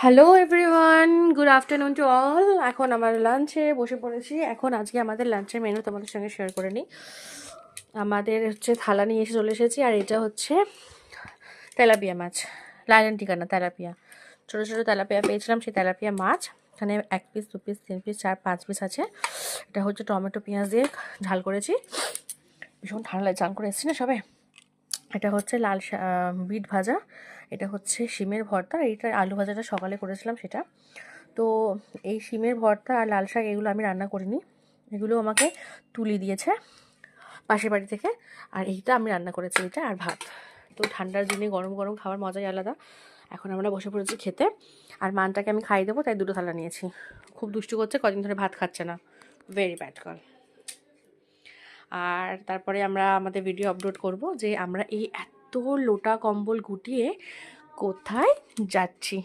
Hello everyone, good afternoon to all. এখন আমার লাঞ্চে বসে পড়েছি। এখন আজকে আমাদের লাঞ্চের মেনু তোমাদের সঙ্গে শেয়ার করে নিই। আমাদের হচ্ছে থালা নিয়ে এসে চলে এসেছি, আর এটা হচ্ছে তেলাপিয়া মাছ, লায়ন টিকা না, তেলাপিয়া। ছোটো ছোটো তেলাপিয়া পেয়েছিলাম, সেই তেলাপিয়া মাছ। এখানে 1 পিস, 2 পিস, 3 পিস, 4-5 পিস আছে। এটা হচ্ছে টমেটো পেঁয়াজ দিয়ে ঝাল করেছি। ভীষণ ঠান্ডা লাগে, চান করে এসেছি না সবে। এটা হচ্ছে বিট ভাজা। এটা হচ্ছে শিমের ভর্তা। এইটা আলু ভাজাটা সকালে করেছিলাম সেটা। তো এই শিমের ভর্তা আর লাল শাক এগুলো আমি রান্না করিনি, এগুলো আমাকে তুলি দিয়েছে পাশের বাড়ি থেকে। আর এইটা আমি রান্না করেছি, এটা আর ভাত। তো ঠান্ডার দিনে গরম গরম খাওয়ার মজাই আলাদা। এখন আমরা বসে পড়েছি খেতে, আর মানটাকে আমি খাইয়ে দেবো, তাই 2টো থালা নিয়েছি। খুব দুষ্টু করছে, কদিন ধরে ভাত খাচ্ছে না, ভেরি ব্যাড গার্ল। আর তারপরে আমরা আমাদের ভিডিও আপলোড করব যে আমরা এই এত লোটা কম্বল গুটিয়ে কোথায় যাচ্ছি।